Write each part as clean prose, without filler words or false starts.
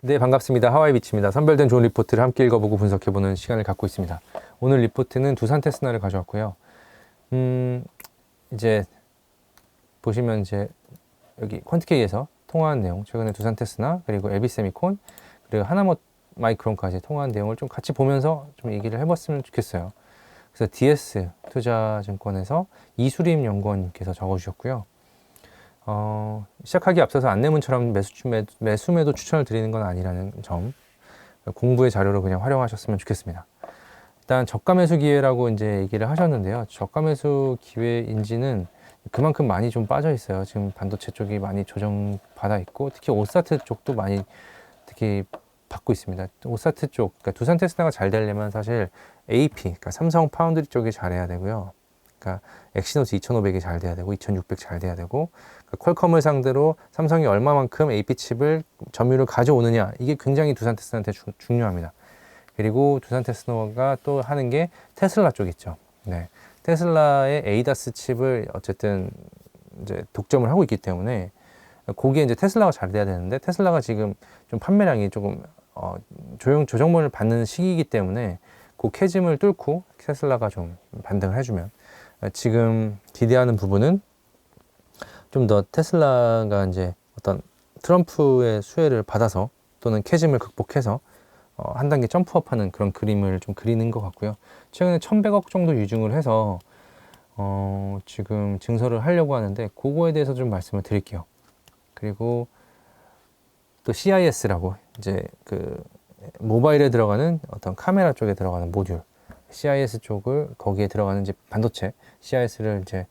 네, 반갑습니다. 하와이비치입니다. 선별된 좋은 리포트를 함께 읽어보고 분석해보는 시간을 갖고 있습니다. 오늘 리포트는 두산 테스나를 가져왔고요. 이제 보시면 이제 여기 퀀트케이에서 통화한 내용, 최근에 두산 테스나 그리고 에비세미콘 그리고 하나모 마이크론까지 통화한 내용을 좀 같이 보면서 좀 얘기를 해봤으면 좋겠어요. 그래서 DS 투자증권에서 이수림 연구원님께서 적어주셨고요. 시작하기 앞서서 안내문처럼 매수매도 추천을 드리는 건 아니라는 점, 공부의 자료로 그냥 활용하셨으면 좋겠습니다. 일단 저가 매수 기회라고 이제 얘기를 하셨는데요. 저가 매수 기회인지는 그만큼 많이 좀 빠져 있어요. 지금 반도체 쪽이 많이 조정받아 있고, 특히 오사트 쪽도 많이 특히 받고 있습니다. 오사트 쪽, 그러니까 두산 테스나가 잘 되려면 사실 AP, 그러니까 삼성 파운드리 쪽이 잘해야 되고요. 그러니까 엑시노스 2500이 잘 돼야 되고 2600 잘 돼야 되고, 그러니까 퀄컴을 상대로 삼성이 얼마만큼 AP 칩을 점유율을 가져오느냐, 이게 굉장히 두산 테스나한테 중요합니다. 그리고 두산 테스나가 또 하는 게 테슬라 쪽 있죠. 네. 테슬라의 에이다스 칩을 어쨌든 이제 독점을 하고 있기 때문에 거기에 이제 테슬라가 잘 돼야 되는데, 테슬라가 지금 좀 판매량이 조금 조정문을 받는 시기이기 때문에 그 캐즘을 뚫고 테슬라가 좀 반등을 해주면, 지금 기대하는 부분은 좀 더 테슬라가 이제 어떤 트럼프의 수혜를 받아서 또는 캐즘을 극복해서 한 단계 점프업하는 그런 그림을 좀 그리는 것 같고요. 최근에 1100억 정도 유증을 해서 지금 증설을 하려고 하는데, 그거에 대해서 좀 말씀을 드릴게요. 그리고 또 CIS라고 이제 그 모바일에 들어가는 어떤 카메라 쪽에 들어가는 모듈, CIS 쪽을 거기에 들어가는 이제 반도체 CIS를 이제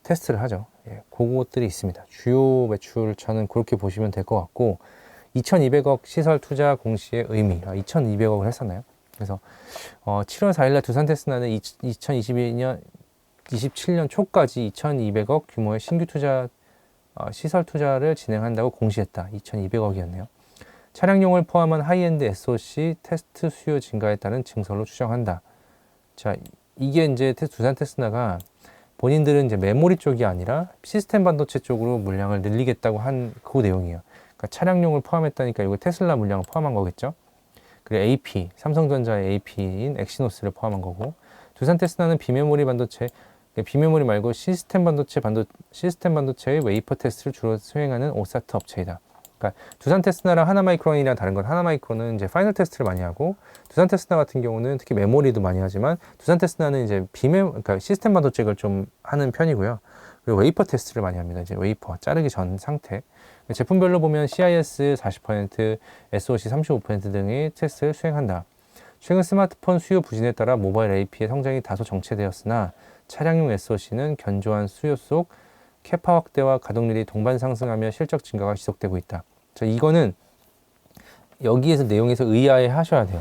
테스트를 하죠. 예, 그것들이 있습니다. 주요 매출처는 그렇게 보시면 될 것 같고, 2200억 시설 투자 공시의 의미, 2200억을 했었나요? 그래서 7월 4일날 두산 테스나는 2022년 27년 초까지 2200억 규모의 신규 투자 시설 투자를 진행한다고 공시했다. 2200억이었네요. 차량용을 포함한 하이엔드 SoC 테스트 수요 증가에 따른 증설로 추정한다. 자, 이게 이제 두산 테스나가 본인들은 이제 메모리 쪽이 아니라 시스템 반도체 쪽으로 물량을 늘리겠다고 한 그 내용이에요. 그러니까 차량용을 포함했다니까 이거 테슬라 물량을 포함한 거겠죠. 그리고 AP, 삼성전자의 AP인 엑시노스를 포함한 거고, 두산 테스나는 비메모리 반도체, 비메모리 말고 시스템 반도체의 웨이퍼 테스트를 주로 수행하는 오사트 업체이다. 그러니까 두산 테스나랑 하나마이크론이랑 다른 건, 하나마이크론은 이제 파이널 테스트를 많이 하고, 두산 테스나 같은 경우는 특히 메모리도 많이 하지만, 두산 테스나는 이제 그러니까 시스템 반도체를 좀 하는 편이고요. 그리고 웨이퍼 테스트를 많이 합니다. 이제 웨이퍼 자르기 전 상태. 제품별로 보면 CIS 40%, SoC 35% 등의 테스트를 수행한다. 최근 스마트폰 수요 부진에 따라 모바일 AP의 성장이 다소 정체되었으나, 차량용 SoC는 견조한 수요 속 캐파 확대와 가동률이 동반 상승하며 실적 증가가 지속되고 있다. 자, 이거는 여기에서 내용에서 의아해 하셔야 돼요.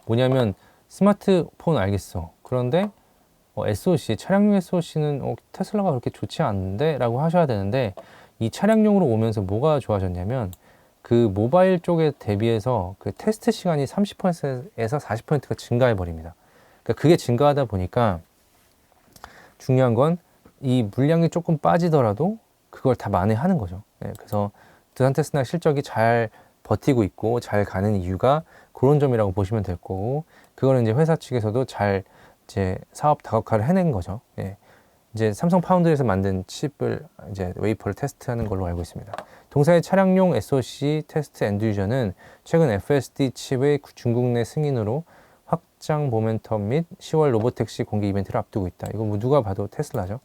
뭐냐면 스마트폰 알겠어. 그런데 SoC, 차량용 SoC는 테슬라가 그렇게 좋지 않은데? 라고 하셔야 되는데, 이 차량용으로 오면서 뭐가 좋아졌냐면, 그 모바일 쪽에 대비해서 그 테스트 시간이 30%에서 40%가 증가해 버립니다. 그러니까 그게 증가하다 보니까 중요한 건 이 물량이 조금 빠지더라도 그걸 다 만회하는 거죠. 네, 그래서 두산 테스나 실적이 잘 버티고 있고 잘 가는 이유가 그런 점이라고 보시면 될 거고, 그거는 이제 회사 측에서도 잘 이제 사업 다각화를 해낸 거죠. 예. 이제 삼성 파운드에서 만든 칩을 이제 웨이퍼를 테스트하는 걸로 알고 있습니다. 동사의 차량용 SoC 테스트 엔드 유저는 최근 FSD 칩의 중국 내 승인으로 확장 모멘텀 및 10월 로보택시 공개 이벤트를 앞두고 있다. 이거 뭐 누가 봐도 테슬라죠.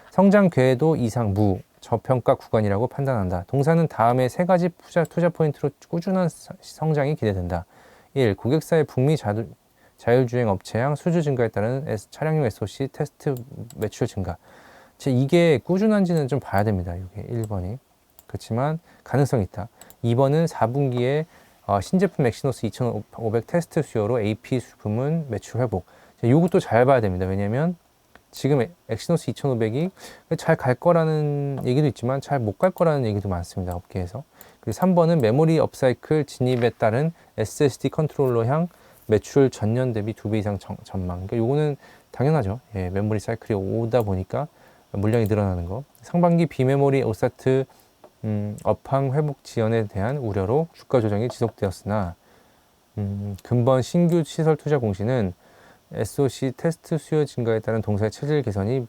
성장 궤도 이상 저평가 구간이라고 판단한다. 동사는 다음에 세 가지 투자 포인트로 꾸준한 성장이 기대된다. 1. 고객사의 북미 자율주행 업체양 수주 증가에 따른 차량용 SoC 테스트 매출 증가. 이게 꾸준한지는 좀 봐야 됩니다. 이게 1번이. 그렇지만 가능성이 있다. 2번은 4분기에 신제품 엑시노스 2500 테스트 수요로 AP 부문 매출 회복. 이것도 잘 봐야 됩니다. 왜냐면 지금 엑시노스 2500이 잘 갈 거라는 얘기도 있지만 잘 못 갈 거라는 얘기도 많습니다. 업계에서. 그리고 3번은 메모리 업사이클 진입에 따른 SSD 컨트롤러향 매출 전년 대비 2배 이상 전망. 그러니까 요거는 당연하죠. 예, 메모리 사이클이 오다 보니까 물량이 늘어나는 거. 상반기 비메모리 오사트 업황 회복 지연에 대한 우려로 주가 조정이 지속되었으나 근본 신규 시설 투자 공시는 SOC 테스트 수요 증가에 따른 동사의 체질 개선이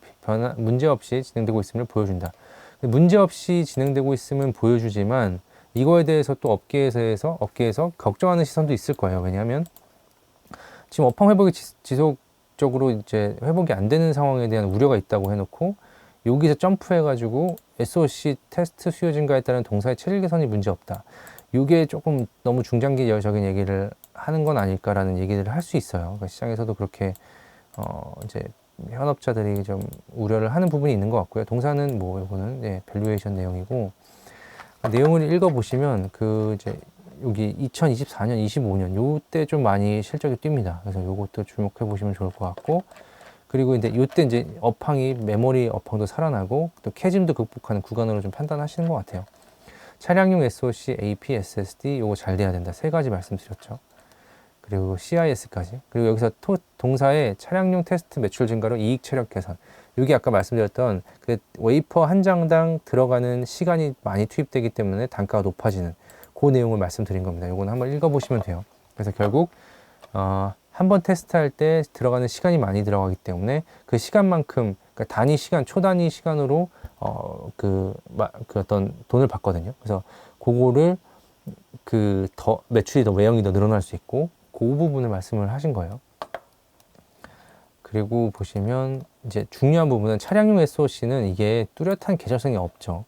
문제없이 진행되고 있음을 보여준다. 문제없이 진행되고 있음은 보여주지만 이거에 대해서 또 업계에서 걱정하는 시선도 있을 거예요. 왜냐하면 지금 업황 회복이 지속적으로 이제 회복이 안 되는 상황에 대한 우려가 있다고 해놓고 여기서 점프해가지고 SOC 테스트 수요 증가에 따른 동사의 체질 개선이 문제없다. 이게 조금 너무 중장기적인 얘기를 하는 건 아닐까라는 얘기를 할 수 있어요. 그러니까 시장에서도 그렇게 이제 현업자들이 좀 우려를 하는 부분이 있는 것 같고요. 동사는 뭐 이거는 밸류에이션 내용이고 내용을 읽어보시면 그 이제 여기 2024년, 25년 요때 좀 많이 실적이 뜁니다. 그래서 요것도 주목해 보시면 좋을 것 같고 그리고 이제 요때 이제 업황이 메모리 업황도 살아나고 또 캐짐도 극복하는 구간으로 좀 판단하시는 것 같아요. 차량용 SOC, AP, SSD 요거 잘 돼야 된다. 세 가지 말씀드렸죠. 그리고 CIS까지. 그리고 여기서 동사의 차량용 테스트 매출 증가로 이익 체력 개선. 여기 아까 말씀드렸던 그 웨이퍼 한 장당 들어가는 시간이 많이 투입되기 때문에 단가가 높아지는 그 내용을 말씀드린 겁니다. 요거는 한번 읽어보시면 돼요. 그래서 결국 한번 테스트할 때 들어가는 시간이 많이 들어가기 때문에 그 시간만큼 그러니까 단위 시간, 초단위 시간으로 그 어떤 돈을 받거든요. 그래서 그거를 매출이 더 외형이 더 늘어날 수 있고 그 부분을 말씀을 하신 거예요. 그리고 보시면 이제 중요한 부분은 차량용 SOC는 이게 뚜렷한 계절성이 없죠.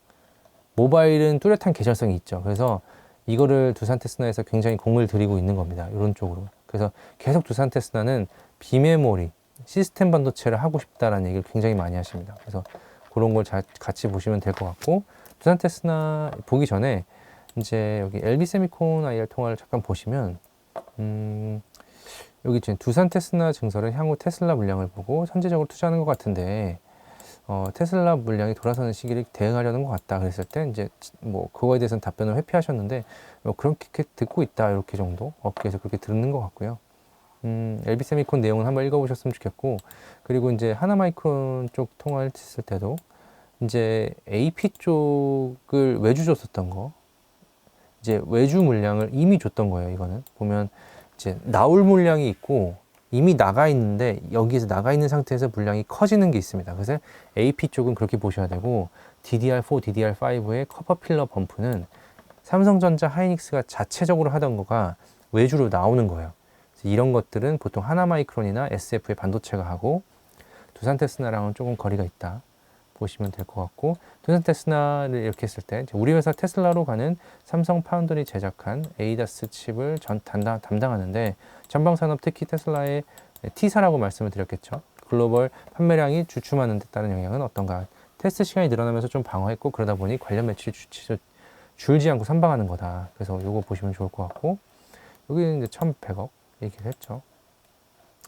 모바일은 뚜렷한 계절성이 있죠. 그래서 이거를 두산테스나에서 굉장히 공을 들이고 있는 겁니다. 이런 쪽으로. 그래서 계속 두산테스나는 비메모리, 시스템 반도체를 하고 싶다라는 얘기를 굉장히 많이 하십니다. 그래서 그런 걸 같이 보시면 될 것 같고 두산테스나 보기 전에 이제 여기 LB세미콘 IR 통화를 잠깐 보시면 여기 지금 두산테스나 증설은 향후 테슬라 물량을 보고 선제적으로 투자하는 것 같은데 테슬라 물량이 돌아서는 시기를 대응하려는 것 같다 그랬을 때 이제 뭐 그거에 대해서는 답변을 회피하셨는데 그렇게 듣고 있다 이렇게 정도 업계에서 그렇게 듣는 것 같고요. LB세미콘 내용은 한번 읽어보셨으면 좋겠고 그리고 이제 하나마이크론 쪽 통화를 했을 때도 이제 AP 쪽을 외주 줬었던 거 이제 외주 물량을 이미 줬던 거예요. 이거는 보면 이제 나올 물량이 있고 이미 나가 있는데 여기에서 나가 있는 상태에서 물량이 커지는 게 있습니다. 그래서 AP 쪽은 그렇게 보셔야 되고 DDR4, DDR5의 커버 필러 범프는 삼성전자, 하이닉스가 자체적으로 하던 거가 외주로 나오는 거예요. 그래서 이런 것들은 보통 하나마이크론이나 SF의 반도체가 하고 두산테스나랑은 조금 거리가 있다. 보시면 될 것 같고 두산테스나를 이렇게 했을 때 우리 회사 테슬라로 가는 삼성 파운드리 제작한 에이다스 칩을 담당하는데 전방산업 특히 테슬라의 T사라고 말씀을 드렸겠죠. 글로벌 판매량이 주춤하는 데 따른 영향은 어떤가. 테스트 시간이 늘어나면서 좀 방어했고 그러다 보니 관련 매출이 줄지 않고 선방하는 거다. 그래서 이거 보시면 좋을 것 같고 여기는 이제 1,100억 얘기를 했죠.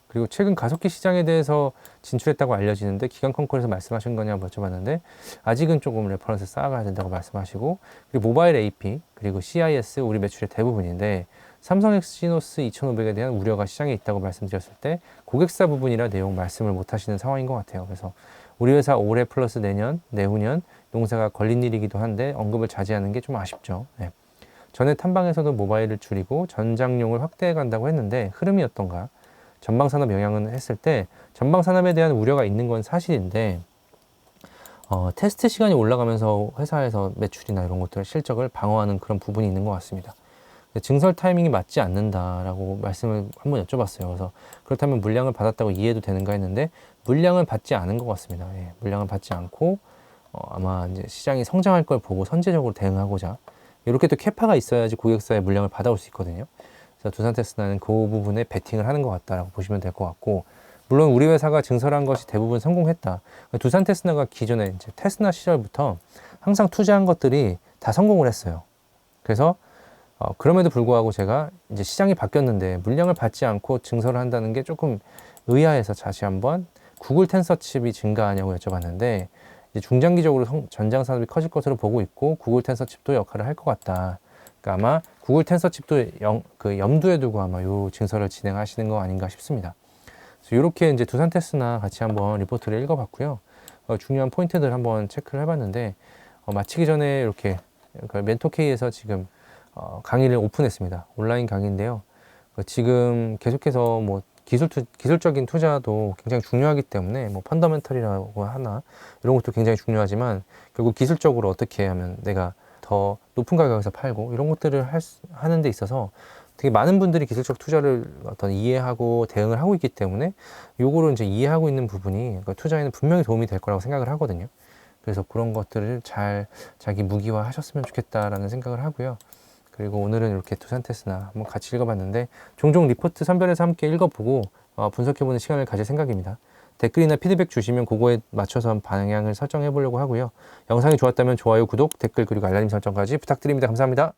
그리고 최근 가속기 시장에 대해서 진출했다고 알려지는데 기관 컨콜에서 말씀하신 거냐고 여쭤봤는데 아직은 조금 레퍼런스 쌓아가야 된다고 말씀하시고 그리고 모바일 AP 그리고 CIS 우리 매출의 대부분인데 삼성 엑시노스 2500에 대한 우려가 시장에 있다고 말씀드렸을 때 고객사 부분이라 내용 말씀을 못 하시는 상황인 것 같아요. 그래서 우리 회사 올해 플러스 내년, 내후년 농사가 걸린 일이기도 한데 언급을 자제하는 게 좀 아쉽죠. 네. 전에 탐방에서도 모바일을 줄이고 전장용을 확대해 간다고 했는데 흐름이 어떤가? 전방산업 영향은 했을 때 전방산업에 대한 우려가 있는 건 사실인데 테스트 시간이 올라가면서 회사에서 매출이나 이런 것들 실적을 방어하는 그런 부분이 있는 것 같습니다. 증설 타이밍이 맞지 않는다라고 말씀을 한번 여쭤봤어요. 그래서 그렇다면 물량을 받았다고 이해도 되는가 했는데 물량은 받지 않은 것 같습니다. 예, 물량을 받지 않고 아마 이제 시장이 성장할 걸 보고 선제적으로 대응하고자 이렇게 또 캐파가 있어야지 고객사의 물량을 받아올 수 있거든요. 그래서 두산테스나는 그 부분에 베팅을 하는 것 같다라고 보시면 될 것 같고 물론 우리 회사가 증설한 것이 대부분 성공했다. 두산테스나가 기존에 이제 테스나 시절부터 항상 투자한 것들이 다 성공을 했어요. 그래서 그럼에도 불구하고 제가 이제 시장이 바뀌었는데 물량을 받지 않고 증설을 한다는 게 조금 의아해서 다시 한번 구글 텐서 칩이 증가하냐고 여쭤봤는데 이제 중장기적으로 전장 산업이 커질 것으로 보고 있고 구글 텐서 칩도 역할을 할 것 같다. 그러니까 아마 구글 텐서 칩도 염두에 두고 아마 요 증설을 진행하시는 거 아닌가 싶습니다. 그래서 이렇게 이제 두산테스나 같이 한번 리포트를 읽어봤고요. 중요한 포인트들 한번 체크를 해봤는데 마치기 전에 이렇게 그 멘토K에서 지금 강의를 오픈했습니다. 온라인 강의인데요. 지금 계속해서 뭐 기술적인 투자도 굉장히 중요하기 때문에 뭐 펀더멘털이라고 하나 이런 것도 굉장히 중요하지만 결국 기술적으로 어떻게 하면 내가 더 높은 가격에서 팔고 이런 것들을 하는 데 있어서 되게 많은 분들이 기술적 투자를 어떤 이해하고 대응을 하고 있기 때문에 요거를 이제 이해하고 있는 부분이 그러니까 투자에는 분명히 도움이 될 거라고 생각을 하거든요. 그래서 그런 것들을 잘 자기 무기화 하셨으면 좋겠다라는 생각을 하고요. 그리고 오늘은 이렇게 두산테스나 한번 같이 읽어봤는데 종종 리포트 선별해서 함께 읽어보고 분석해보는 시간을 가질 생각입니다. 댓글이나 피드백 주시면 그거에 맞춰서 방향을 설정해 보려고 하고요. 영상이 좋았다면 좋아요, 구독, 댓글 그리고 알람 설정까지 부탁드립니다. 감사합니다.